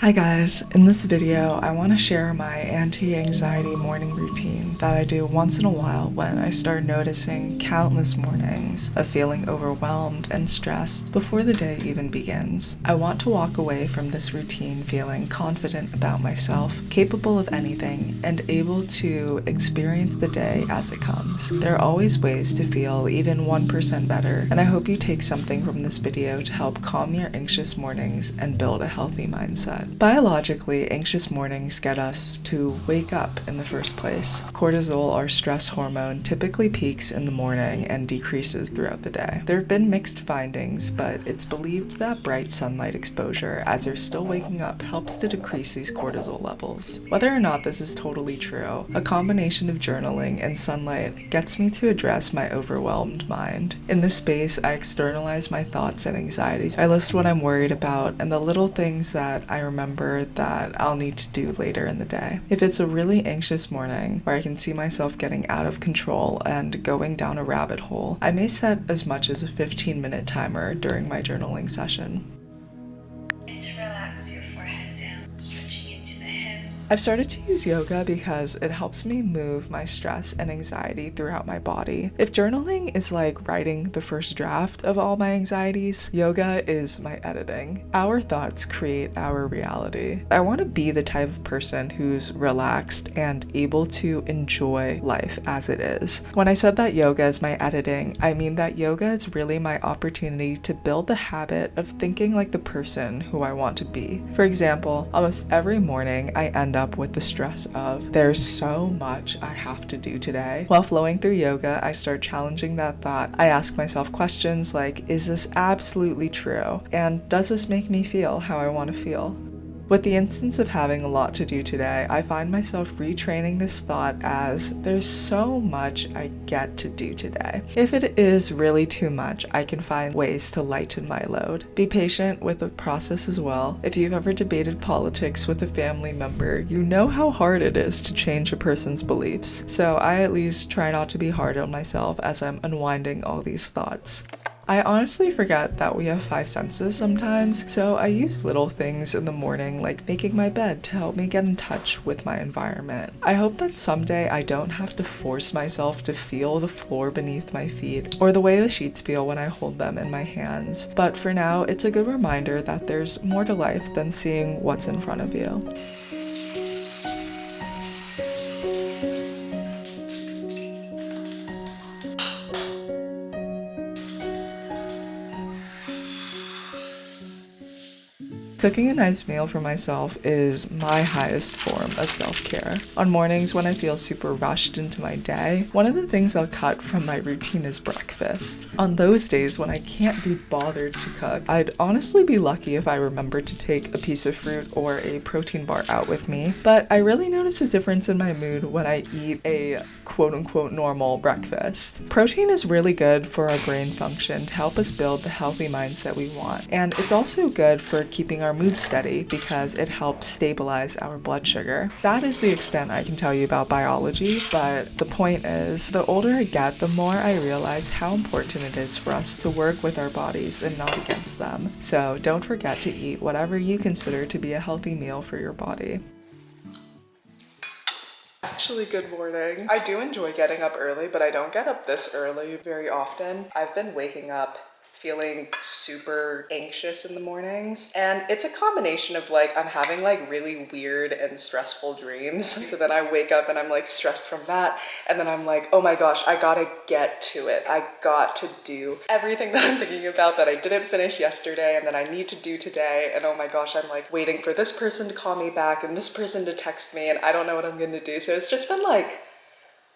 Hi guys, in this video I want to share my anti-anxiety morning routine that I do once in a while when I start noticing countless mornings of feeling overwhelmed and stressed before the day even begins. I want to walk away from this routine feeling confident about myself, capable of anything, and able to experience the day as it comes. There are always ways to feel even 1% better, and I hope you take something from this video to help calm your anxious mornings and build a healthy mindset. Biologically, anxious mornings get us to wake up in the first place. Cortisol, our stress hormone, typically peaks in the morning and decreases throughout the day. There have been mixed findings, but it's believed that bright sunlight exposure as you're still waking up helps to decrease these cortisol levels. Whether or not this is totally true, a combination of journaling and sunlight gets me to address my overwhelmed mind. In this space, I externalize my thoughts and anxieties. I list what I'm worried about and the little things that I remember that I'll need to do later in the day. If it's a really anxious morning where I can see myself getting out of control and going down a rabbit hole, I may set as much as a 15-minute timer during my journaling session. And to relax your forehead down, stretching into the hips. I've started to use yoga because it helps me move my stress and anxiety throughout my body. If journaling is like writing the first draft of all my anxieties, yoga is my editing. Our thoughts create our reality. I want to be the type of person who's relaxed and able to enjoy life as it is. When I said that yoga is my editing, I mean that yoga is really my opportunity to build the habit of thinking like the person who I want to be. For example, almost every morning I end up with the stress of there's so much I have to do today. While flowing through yoga, I start challenging that thought. I ask myself questions like, is this absolutely true? And does this make me feel how I want to feel? With the instance of having a lot to do today, I find myself retraining this thought as there's so much I get to do today. If it is really too much, I can find ways to lighten my load. Be patient with the process as well. If you've ever debated politics with a family member, you know how hard it is to change a person's beliefs. So I at least try not to be hard on myself as I'm unwinding all these thoughts. I honestly forget that we have 5 senses sometimes, so I use little things in the morning like making my bed to help me get in touch with my environment. I hope that someday I don't have to force myself to feel the floor beneath my feet or the way the sheets feel when I hold them in my hands, but for now it's a good reminder that there's more to life than seeing what's in front of you. Cooking a nice meal for myself is my highest form of self-care. On mornings when I feel super rushed into my day, one of the things I'll cut from my routine is breakfast. On those days when I can't be bothered to cook, I'd honestly be lucky if I remembered to take a piece of fruit or a protein bar out with me, but I really notice a difference in my mood when I eat a quote-unquote normal breakfast. Protein is really good for our brain function to help us build the healthy mindset we want, and it's also good for keeping our mood steady because it helps stabilize our blood sugar. That is the extent I can tell you about biology, but the point is, the older I get, the more I realize how important it is for us to work with our bodies and not against them. So don't forget to eat whatever you consider to be a healthy meal for your body. Actually, good morning. I do enjoy getting up early, but I don't get up this early very often. I've been waking up feeling super anxious in the mornings, and it's a combination of like I'm having like really weird and stressful dreams, so then I wake up and I'm like stressed from that, and then I'm like, oh my gosh, I gotta get to it. I got to do everything that I'm thinking about that I didn't finish yesterday and that I need to do today, and oh my gosh, I'm like waiting for this person to call me back and this person to text me, and I don't know what I'm gonna do. So it's just been like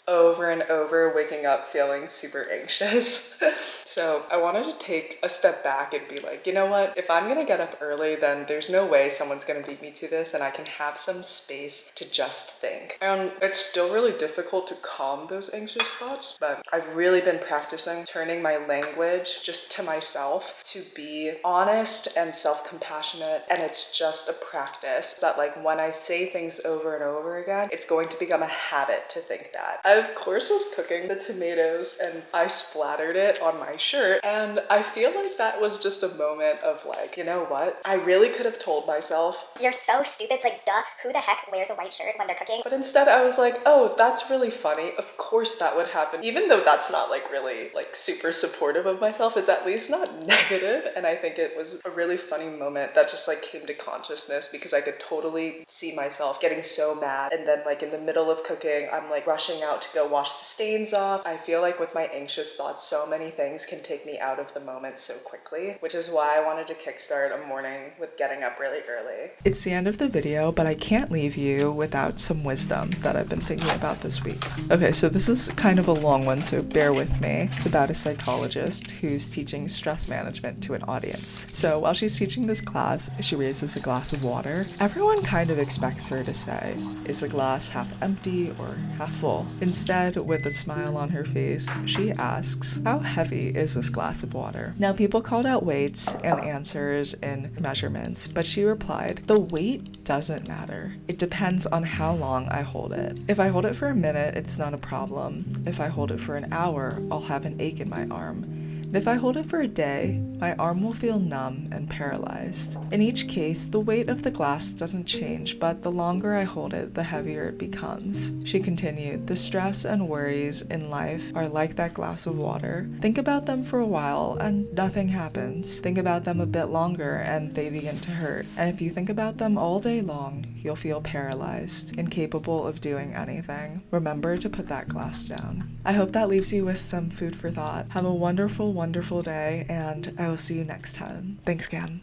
over and over waking up feeling super anxious. So I wanted to take a step back and be like, you know what? If I'm gonna get up early, then there's no way someone's gonna beat me to this, and I can have some space to just think. And it's still really difficult to calm those anxious thoughts, but I've really been practicing turning my language just to myself to be honest and self-compassionate, and it's just a practice that like when I say things over and over again, it's going to become a habit to think that. of course was cooking the tomatoes and I splattered it on my shirt. And I feel like that was just a moment of like, you know what? I really could have told myself. You're so stupid, like duh, who the heck wears a white shirt when they're cooking? But instead I was like, oh, that's really funny. Of course that would happen. Even though that's not like really like super supportive of myself, it's at least not negative. And I think it was a really funny moment that just like came to consciousness because I could totally see myself getting so mad. And then like in the middle of cooking, I'm like rushing out to go wash the stains off. I feel like with my anxious thoughts, so many things can take me out of the moment so quickly, which is why I wanted to kickstart a morning with getting up really early. It's the end of the video, but I can't leave you without some wisdom that I've been thinking about this week. Okay, so this is kind of a long one, so bear with me. It's about a psychologist who's teaching stress management to an audience. So while she's teaching this class, she raises a glass of water. Everyone kind of expects her to say, is the glass half empty or half full? Instead, with a smile on her face, she asks, how heavy is this glass of water? Now, people called out weights and answers and measurements, but she replied, the weight doesn't matter. It depends on how long I hold it. If I hold it for a minute, it's not a problem. If I hold it for an hour, I'll have an ache in my arm. And if I hold it for a day, my arm will feel numb and paralyzed. In each case, the weight of the glass doesn't change, but the longer I hold it, the heavier it becomes. She continued, the stress and worries in life are like that glass of water. Think about them for a while and nothing happens. Think about them a bit longer and they begin to hurt. And if you think about them all day long, you'll feel paralyzed, incapable of doing anything. Remember to put that glass down. I hope that leaves you with some food for thought. Have a wonderful day, and I will see you next time. Thanks, Cam.